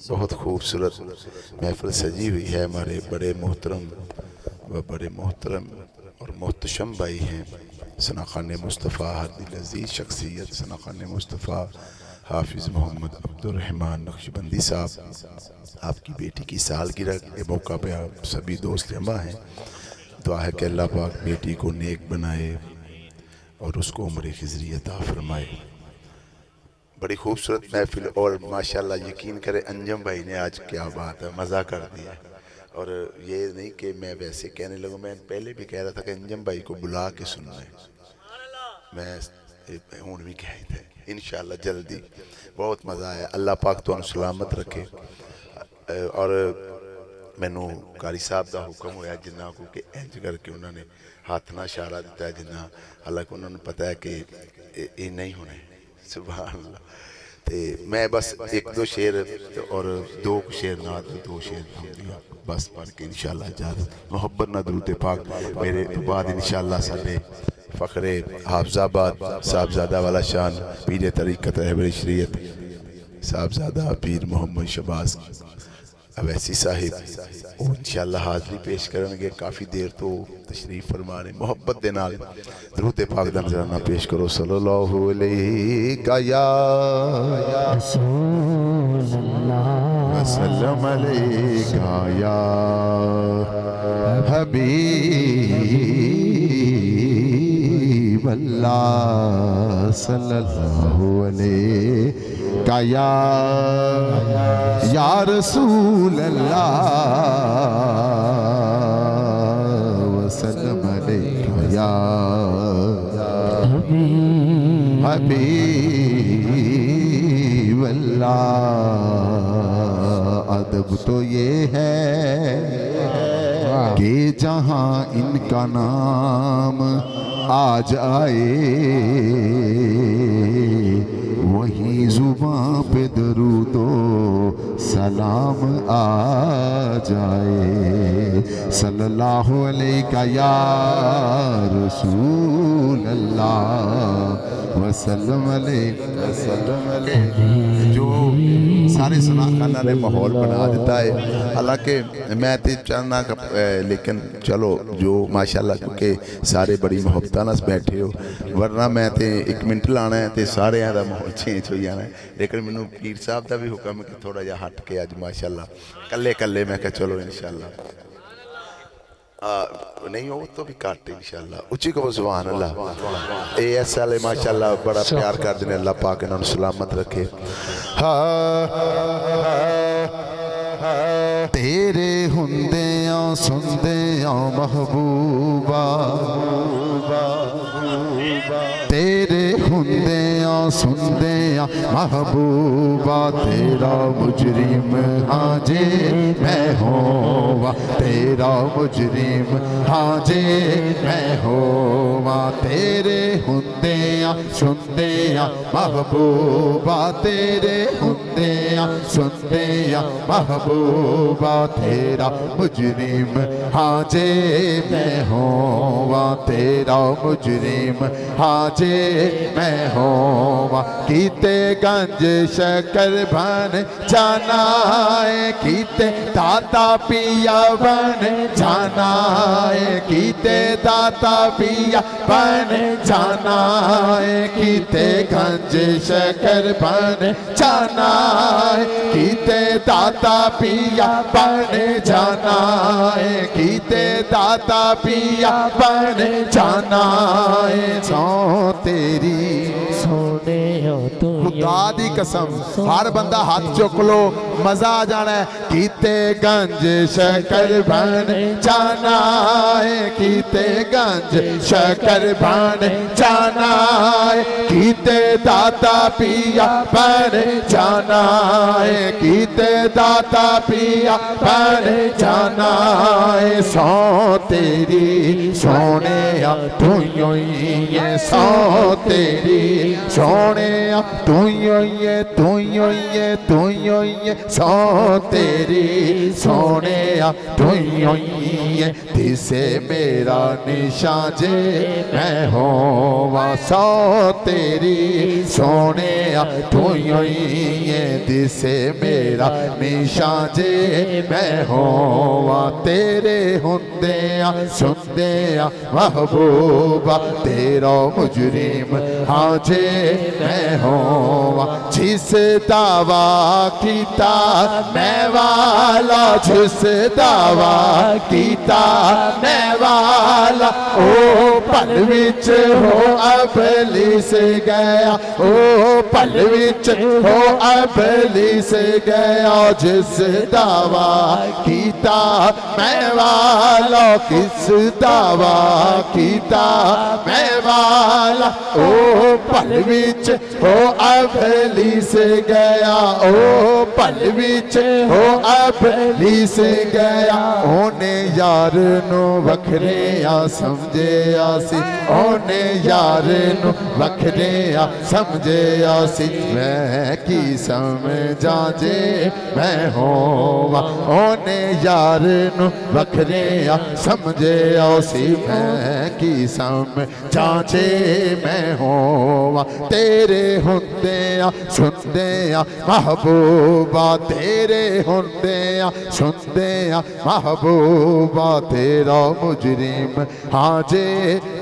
बहुत खूबसूरत महफिल सजी हुई है। हमारे बड़े मोहतरम और मोहतशम भाई हैं सना खान मुस्तफ़ा, हरदिल अज़ीज़ शख्सियत सना खान मुस्तफ़ा हाफिज़ मोहम्मद अब्दुर्रहमान नक्शबंदी साहब। आपकी बेटी की सालगिरह के मौका पे आप सभी दोस्त जमा हैं। दुआ है कि अल्लाह पाक बेटी को नेक बनाए और उसको उम्र खिज़री अता फरमाए। बड़ी खूबसूरत महफिल और माशाल्लाह यकीन करें अंजम भाई ने आज क्या बात है, मज़ा कर दिया। और ये नहीं कि मैं वैसे कहने लगूँ, मैं पहले भी कह रहा था कि अंजम भाई को बुला के सुनना है। मैं हूँ भी कह थे इंशाल्लाह जल्दी। बहुत मज़ा आया। अल्लाह पाक तो सलामत रखे। और मैनू कारी साहब का हुक्म होया जिन्ना को कि इंज करके उन्होंने हाथ ना इशारा दिता है जिन्ना, हालांकि उन्होंने पता है कि ये नहीं होना है। सुभान अल्लाह। तो मैं बस एक दो शेर और दो शेर ना दो शेर बस पढ़ के इंशाल्लाह इजाज़त। मोहब्बत ना दरूद पाक मेरे तो बाद इंशाल्लाह साडे फ़खरे हाफजाबाद साहबजादा वाला शान पीर तरीक़त रहबर शरीयत साहबजादा पीर मोहम्मद शबाज अवैसी साहिब और इंशाल्लाह हाज़री पेश करेंगे। काफ़ी देर तो तशरीफ़ फरमा रहे। मोहब्बत दे नाल दरूद पाक दा नज़राना पेश करो। सल्लल्लाहु अलैहि या वसल्लम अलैका या हबीब अल्लाह सल्लल्लाहु अलैका या रसूल अल्लाह वसल्लम अलैका या हबीब अल्लाह। अदब तो ये है कि जहाँ इनका नाम आ जाए वहीं जुबां पे दरूदो सलाम आ जाए। सल्लल्लाहु अलैका या रसूल अल्लाह वसल्लम अलैका। जो सारे सना खाना ने माहौल बना देता है। हालांकि मैं तो चाहना लेकिन चलो जो माशाल्लाह क्योंकि सारे बड़ी मोहब्बत नाल बैठे हो, वरना मैं तो एक मिनट लाना है तो सारे का माहौल चेंज हो जाना है। लेकिन मैनू पीर साहब का भी हुक्म है कि थोड़ा जहा हट के अज माशाल्लाह कल्ले कल्ले मैं क्या चलो इंशाल्लाह नहीं हो तो भी घट इंशाल्लाह। उच्ची कहो सुभान अल्लाह। एएस वाले माशाल्लाह बड़ा प्यार करते हैं। अल्लाह पाक इन्होंने सलामत रखे। तेरे हुंदियां सुनदियां महबूबा, तेरे हुंदियां सुनदियां महबूबा, तेरा मुजरिम हाँ जे मैं होवा, तेरा मुजरिम हाँ जे मैं होवा। तेरे हुंदियां सुनदियां महबूबा, तेरे हुंदियां सुनदियां महबूबा, तेरा मुजरिम हाँ जे मैं होवा, तेरा मुजरिम हाँ जे मैं होवा। कीते गंज शकर बन जाना है, कीते दाता पिया बन जाना है, कीते दाता पिया बन जाना है, कीते गंज शकर बन जाना है, कीते दाता पिया बन जाना है, कीते दाता पिया बन जाना है। सौ तेरी सोने हो तू खुदा दी कसम हर बंदा हाथ चुक लो, मजा आ जाना है। कीते गंज शकर बन जाना है, कीते गंज शकर बन जाना है, कीते दाता पिया बन जाना है, कीते दाता पिया बन जाना है। सौ तेरी सोने तू ये सौ तेरी सोने तू ये सौ तेरी तेरी सोने तू ही दिसे मेरा निशान जे मैं होवा सौ तेरी सोने तू ही दिसे मेरा निशान जे मैं होवा तेरे हुंदे सुनदे महबूबा तेरा मुजरिम हाँ जे मैं होवा जिस दावा कीता मैं वाला जिस दावा कीता मैं वाला ओ पल विच हो अबलीस गया ओ पल विच हो अबलीस गया जिस दावा कीता मैं वाला किस दावा कीता मैं वाला ओ पल विच हो अबलीस गया ओ पल विच हो अबलीस गया ओने यार नू वखरे समझे आसी ओने यार नू वखरे समझे आसी मैं की समझा जे मैं होवा ओने यार नू वखरे समझे आसी मैं की समझा जे मैं होवा तेरे हुंदे सुनदे महबूबा तेरे हुंदे सुनदे महबूबा तेरा मुजरिम हाँ जे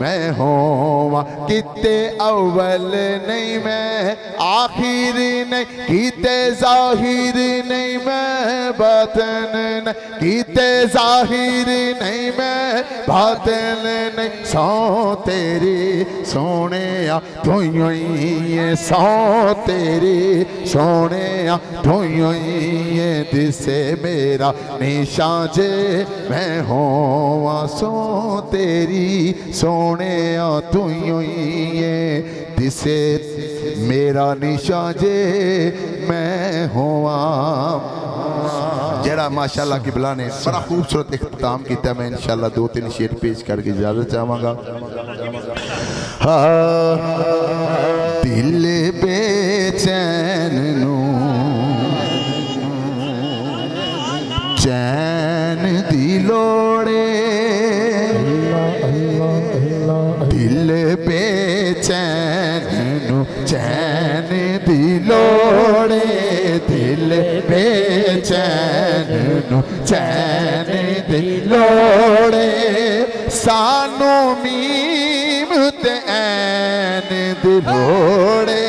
मैं होवा किते अव्वल नहीं मैं आखिर नहीं किते जाहिर नहीं मैं बातन नहीं किते जाहिर नहीं मैं बातन नहीं सौ तेरी सोने तू ही सौ तेरी सोने तू ही दिसे मेरा निशान जे मैं होवा सो तेरी सोने तू ही दिसे मेरा निशान जे मैं होवा जरा माशाल्लाह किबला ने बड़ा खूबसूरत इख्तिताम किया मैं इंशाल्लाह 2-3 शेर पेश करके इजाजत चाहूँगा दिल बेचैन नू चैन दी लोड़े दिल बेचैन नू चैन दी लोड़े दिल बेचैन नू चैन दी लोड़े सानू मीम ते ऐन दी लोड़े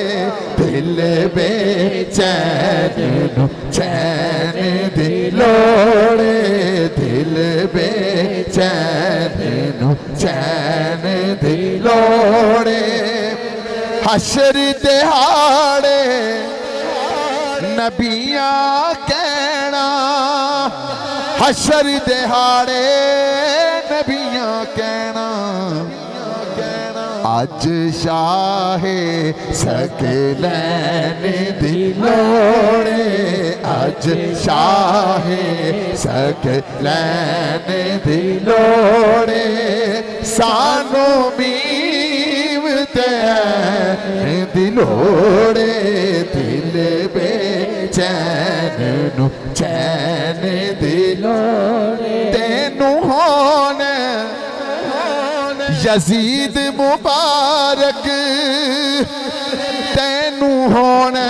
दिल बेचैन नू चैन दी लोड़े दिल बेचैन नू चैन दी लोड़े हशर दिहाड़े नबियां कहना हशर दिहाड़े नबियां कहना अज शाहे सकलैन दी लोड़े अज शाहे सकलैन दी लोड़े सानू मीम तैन दी लोड़े दिल बेचैन नू चैन दी लोड़े तेनू होन यजीद मुबारक तेनू होना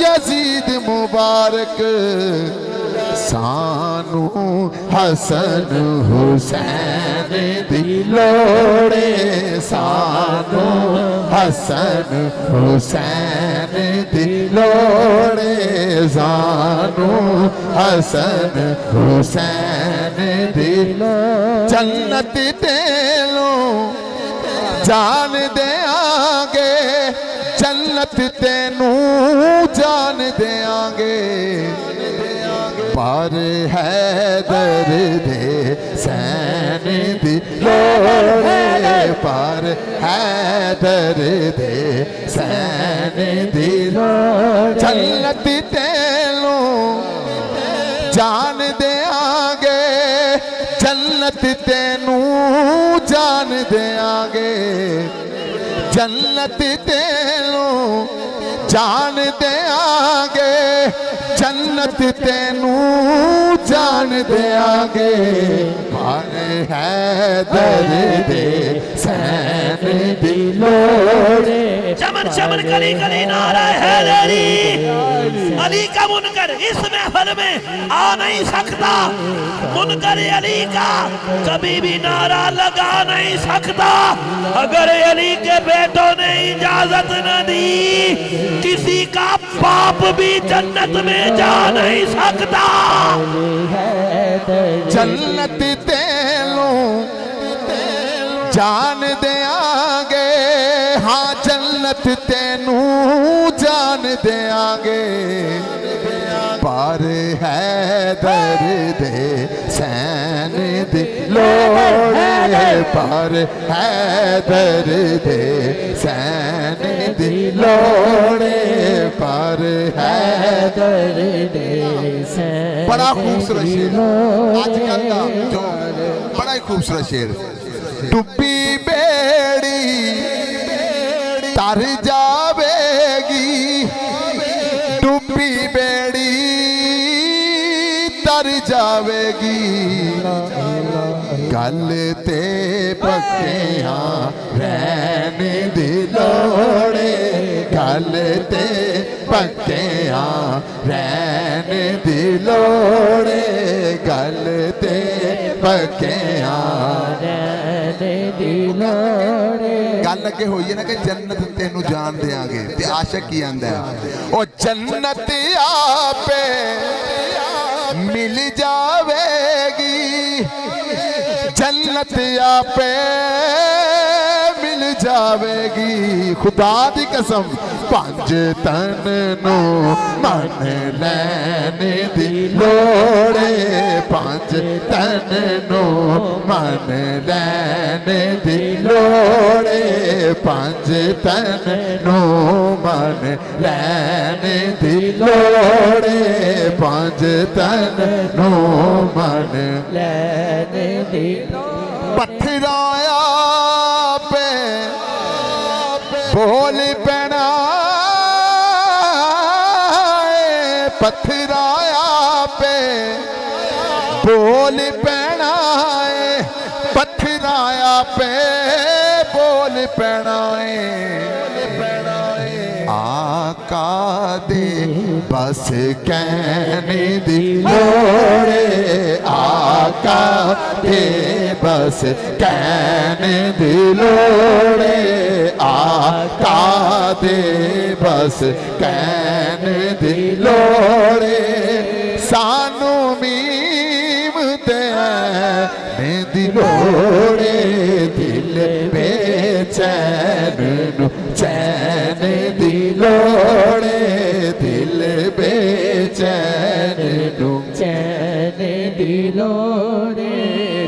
यजीद मुबारक सानू हसन हुसैन दी लोड़े सानू हसन हुसैन दी लोड़े सानू हसन हुसैन दी जन्नत तेलो जान दे आगे जन्नत तेनू जान दे आगे पर हैदर दे सैन दी लोड़े पर हैदर दे सैन दी लोड़े जन्नत तेनू जान दे आगे जन्नत तेनू जान दे आगे जन्नत तेनू जान देंगे जन्नत तेनू जान देंगे भारे हैदर दे सैन दी लोड़े चमन चमन कली कली नारा हैदरी अली का मुनकर इस महफिल में आ नहीं सकता मुनकर अली का कभी भी नारा लगा नहीं सकता अगर अली के बेटों ने इजाजत न दी किसी का बाप भी जन्नत में जा नहीं सकता जन्नत तेनू जान देंगे हाँ जन्नत तेनू जान देंगे पर हैदर दे सैन दी लोड़े पर हैदर दे सैन दी लोड़े पर हैदर दे सैन बड़ा खूबसूरत शेर आजकल का जो बड़ा ही खूबसूरत शेर डुब्बी बेड़ी तर जावेगी डुब्बी बेड़ी तर जावेगी गल ते पक्कियां रहन दी लोड़े गल ते पक्कियां रहन दी लोड़े गल ते पक्कियां गल अगे हुई है ना कि जन्नत तेनू जान देंगे ते आशिक की आंदा है ओ जन्नत आपे मिल जावेगी जन्नत आपे मिल जावेगी खुदा दी कसम पंज तन नो मन लैने दी लोड़े पंज तन नो मन लैने दी लोड़े पंज तन नो मन लैने दी लोड़े पंज तन नो मन लैने दी पत्थराया पे बोल पैना पत्थराया पे बोल पैना पत्थराया पे बोल पैना आका दे बस कहने दी लोड़े आका दे बस कहने दी लोड़े आका दे बस कहने दी लोड़े सानू मीम दे दी लोड़े दिल बेचैन नु चैन दी लोड़े दिल बेचैन नु चैन दी लोड़े